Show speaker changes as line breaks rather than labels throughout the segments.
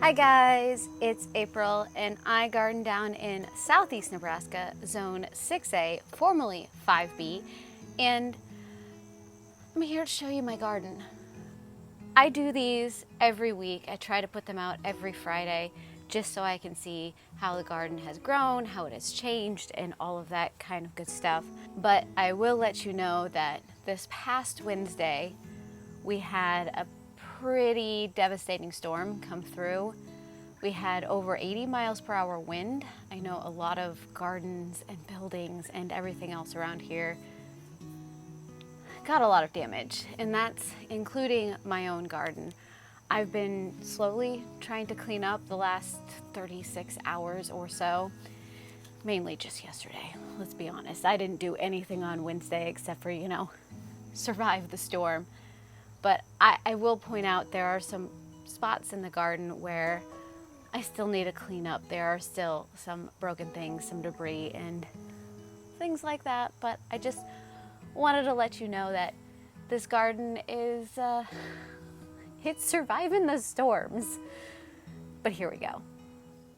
Hi guys, it's April and I garden down in southeast Nebraska, zone 6A, formerly 5B, and I'm here to show you my garden. I do these every week. I try to put them out every Friday just so I can see how the garden has grown, how it has changed, and all of that kind of good stuff. But I will let you know that this past Wednesday, we had a pretty devastating storm come through. We had over 80 miles per hour wind. I know a lot of gardens and buildings and everything else around here got a lot of damage, and that's including my own garden. I've been slowly trying to clean up the last 36 hours or so, mainly just yesterday. Let's be honest, I didn't do anything on Wednesday except for, survive the storm. But I will point out there are some spots in the garden where I still need to clean up. There are still some broken things, some debris and things like that, but I just wanted to let you know that this garden is, it's surviving the storms. But here we go.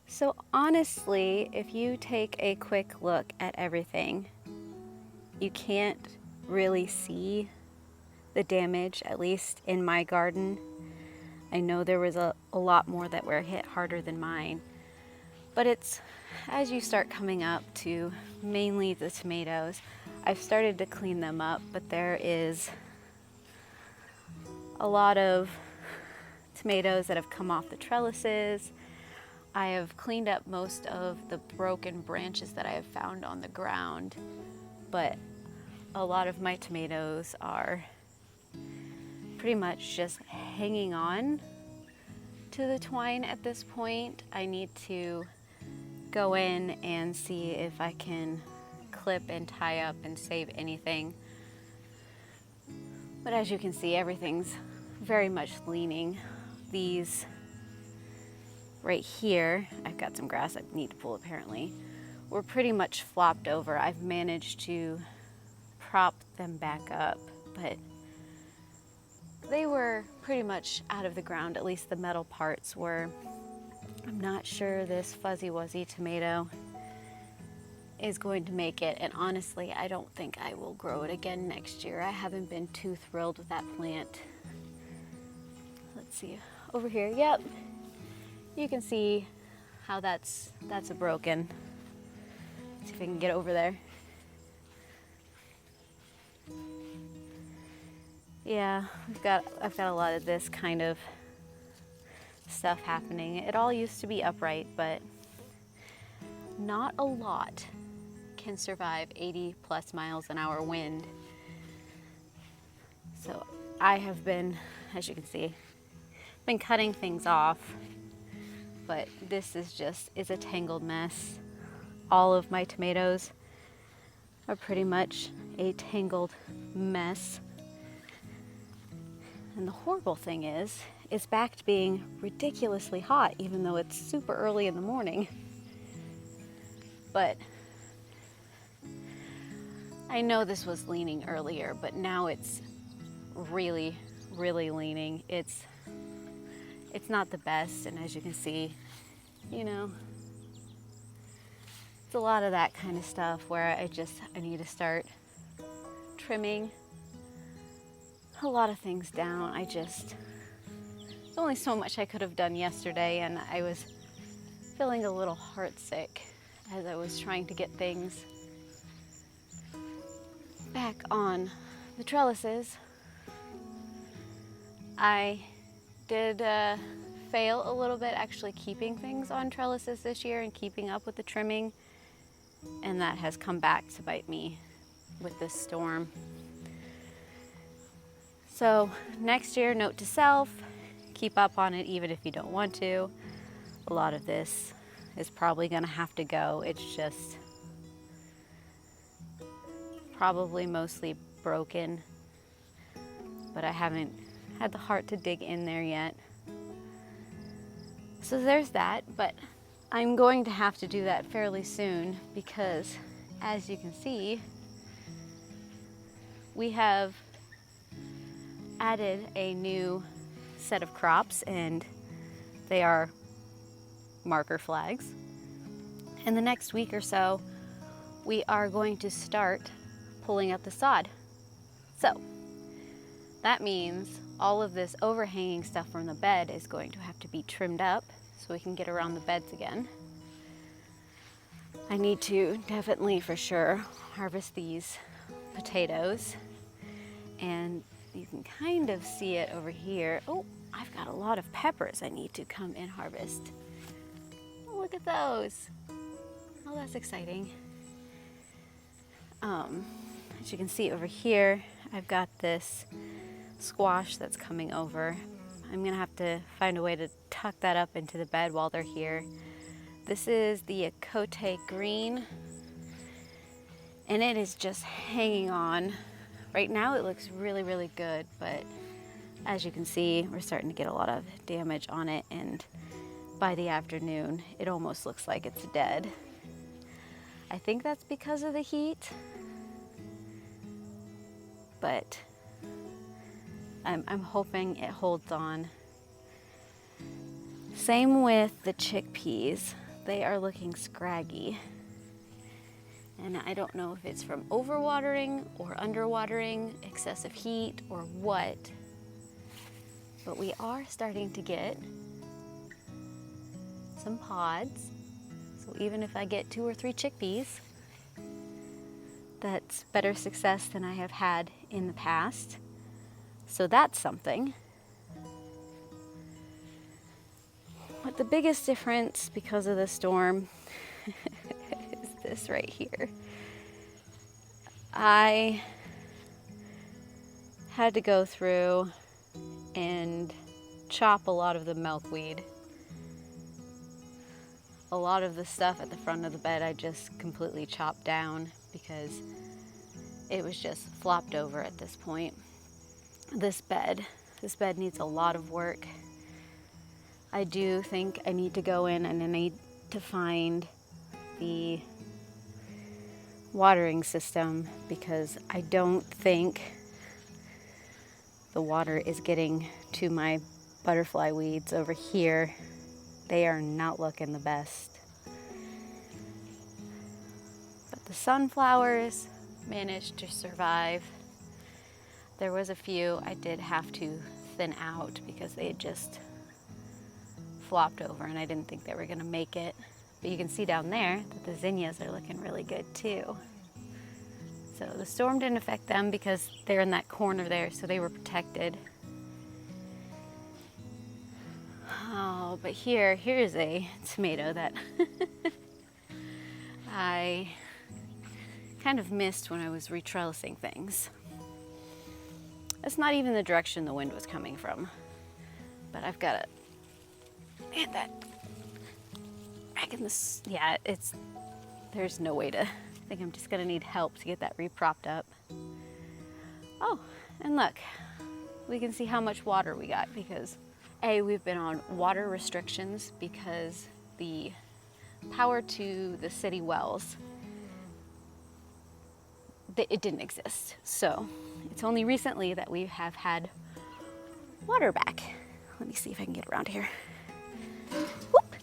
So honestly, if you take a quick look at everything, you can't really see the damage, at least in my garden. I know there was a lot more that were hit harder than mine, but it's as you start coming up to mainly the tomatoes, I've started to clean them up, but there is a lot of tomatoes that have come off the trellises. I have cleaned up most of the broken branches that I have found on the ground, but a lot of my tomatoes are pretty much just hanging on to the twine at this point. I need to go in and see if I can clip and tie up and save anything. But as you can see, everything's very much leaning. These right here, I've got some grass I need to pull apparently, were pretty much flopped over. I've managed to prop them back up, but they were pretty much out of the ground, at least the metal parts were. I'm not sure this fuzzy wuzzy tomato is going to make it, and honestly, I don't think I will grow it again next year. I haven't been too thrilled with that plant. Let's see, over here, yep. You can see how that's a broken. Let's see if I can get over there. Yeah, I've got a lot of this kind of stuff happening. It all used to be upright, but not a lot can survive 80 plus miles an hour wind. So I have been, as you can see, been cutting things off, but this is a tangled mess. All of my tomatoes are pretty much a tangled mess. And the horrible thing is, it's back to being ridiculously hot, even though it's super early in the morning. But I know this was leaning earlier, but now it's really, really leaning. It's not the best, and as you can see, it's a lot of that kind of stuff where I need to start trimming a lot of things down. There's only so much I could have done yesterday, and I was feeling a little heartsick as I was trying to get things back on the trellises. I did fail a little bit actually keeping things on trellises this year and keeping up with the trimming, and that has come back to bite me with this storm. So next year, note to self, keep up on it even if you don't want to. A lot of this is probably gonna have to go. It's just probably mostly broken, but I haven't had the heart to dig in there yet. So there's that, but I'm going to have to do that fairly soon because, as you can see, we have added a new set of crops, and they are marker flags. In the next week or so, we are going to start pulling up the sod. So that means all of this overhanging stuff from the bed is going to have to be trimmed up so we can get around the beds again. I need to definitely for sure harvest these potatoes, and you can kind of see it over here. Oh, I've got a lot of peppers I need to come and harvest. Oh, look at those. Oh, that's exciting. As you can see over here, I've got this squash that's coming over. I'm gonna have to find a way to tuck that up into the bed while they're here. This is the Ecote green, and it is just hanging on. Right now it looks really, really good, but as you can see, we're starting to get a lot of damage on it, and by the afternoon, it almost looks like it's dead. I think that's because of the heat, but I'm hoping it holds on. Same with the chickpeas. They are looking scraggy. And I don't know if it's from overwatering or underwatering, excessive heat or what, but we are starting to get some pods. So even if I get 2 or 3 chickpeas, that's better success than I have had in the past. So that's something. But the biggest difference because of the storm is this right here. I had to go through and chop a lot of the milkweed. A lot of the stuff at the front of the bed I just completely chopped down because it was just flopped over at this point. This bed needs a lot of work. I do think I need to go in and I need to find the watering system because I don't think the water is getting to my butterfly weeds over here. They are not looking the best. But the sunflowers managed to survive. There was a few I did have to thin out because they had just flopped over and I didn't think they were gonna make it. But you can see down there that the zinnias are looking really good too. So the storm didn't affect them because they're in that corner there, so they were protected. Oh, but here's a tomato that I kind of missed when I was retrellising things. That's not even the direction the wind was coming from, but I've got to hit that back in this. Yeah, there's no way to, I think I'm just gonna need help to get that repropped up. Oh, and look, we can see how much water we got because we've been on water restrictions because the power to the city wells, it didn't exist. So it's only recently that we have had water back. Let me see if I can get around here. Whoop.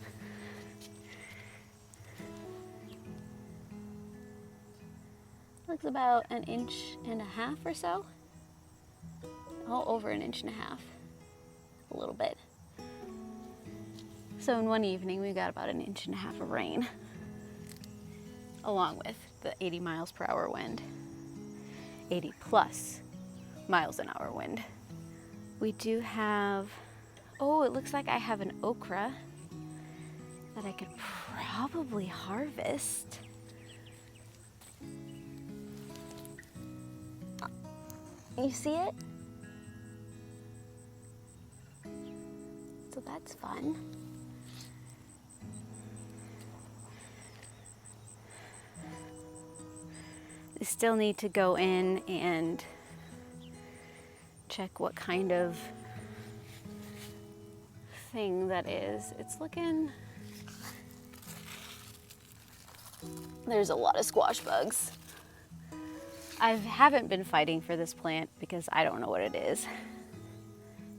Looks about 1.5 inches or so. Oh, over 1.5 inches. A little bit. So in one evening we got about 1.5 inches of rain, along with the 80 miles per hour wind, 80 plus miles an hour wind. We do have, oh, it looks like I have an okra that I could probably harvest. You see it? So that's fun. I still need to go in and check what kind of thing that is. It's looking, there's a lot of squash bugs. I haven't been fighting for this plant because I don't know what it is.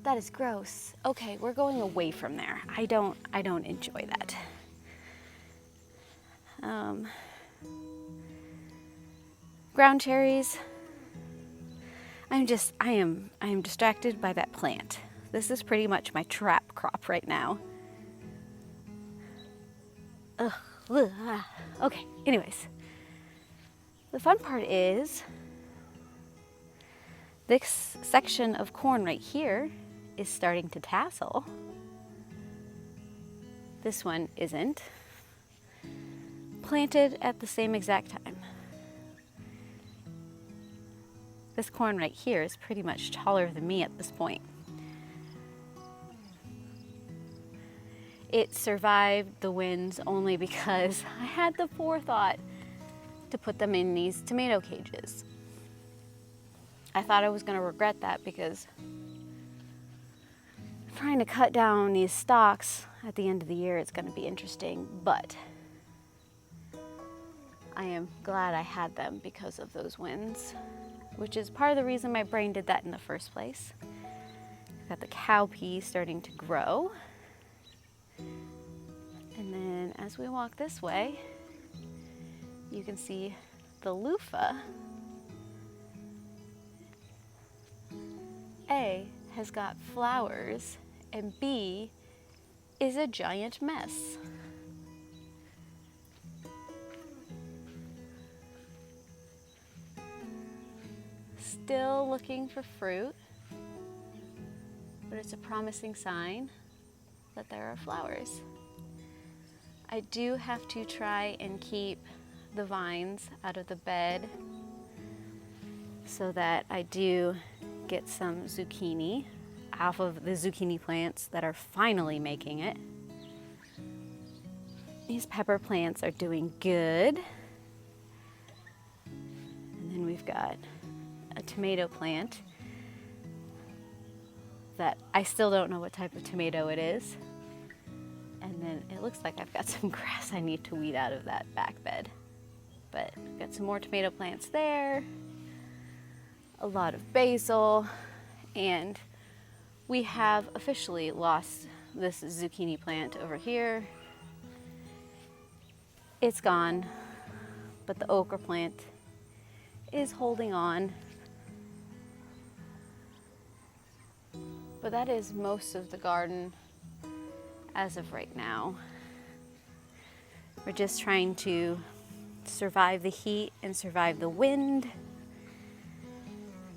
That is gross. Okay, we're going away from there. I don't enjoy that. Ground cherries. I am distracted by that plant. This is pretty much my trap crop right now. Ugh, ugh, ah. Okay, anyways. The fun part is this section of corn right here is starting to tassel. This one isn't. Planted at the same exact time. This corn right here is pretty much taller than me at this point. It survived the winds only because I had the forethought to put them in these tomato cages. I thought I was going to regret that because trying to cut down these stalks at the end of the year is going to be interesting, but I am glad I had them because of those winds, which is part of the reason my brain did that in the first place. Got the cowpea starting to grow. And then as we walk this way, you can see the loofah. A has got flowers and B is a giant mess. Still looking for fruit, but it's a promising sign that there are flowers. I do have to try and keep the vines out of the bed so that I do get some zucchini off of the zucchini plants that are finally making it. These pepper plants are doing good. And then we've got a tomato plant that I still don't know what type of tomato it is. And then it looks like I've got some grass I need to weed out of that back bed. But I've got some more tomato plants there, a lot of basil, and we have officially lost this zucchini plant over here. It's gone, but the okra plant is holding on. But that is most of the garden as of right now. We're just trying to survive the heat and survive the wind.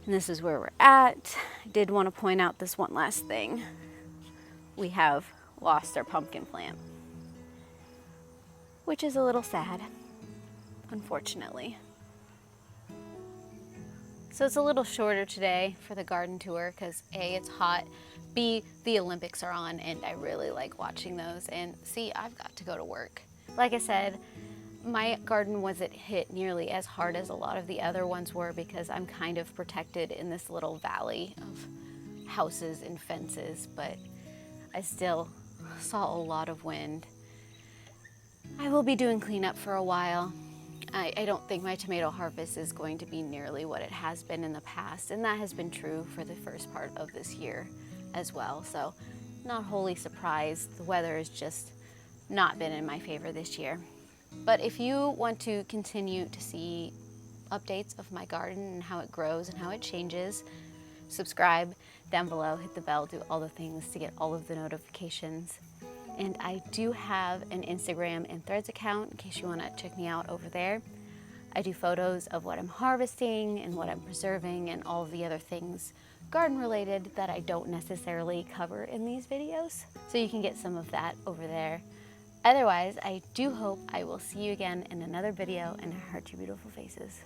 And this is where we're at. I did want to point out this one last thing. We have lost our pumpkin plant, which is a little sad, unfortunately. So it's a little shorter today for the garden tour because A, it's hot, B, the Olympics are on and I really like watching those, and C, I've got to go to work. Like I said, my garden wasn't hit nearly as hard as a lot of the other ones were because I'm kind of protected in this little valley of houses and fences, but I still saw a lot of wind. I will be doing cleanup for a while. I don't think my tomato harvest is going to be nearly what it has been in the past, and that has been true for the first part of this year as well. So not wholly surprised. The weather has just not been in my favor this year. But if you want to continue to see updates of my garden and how it grows and how it changes, subscribe down below, hit the bell, do all the things to get all of the notifications. And I do have an Instagram and Threads account in case you want to check me out over there. I do photos of what I'm harvesting and what I'm preserving and all of the other things garden related that I don't necessarily cover in these videos. So you can get some of that over there. Otherwise, I do hope I will see you again in another video, and I heart your beautiful faces.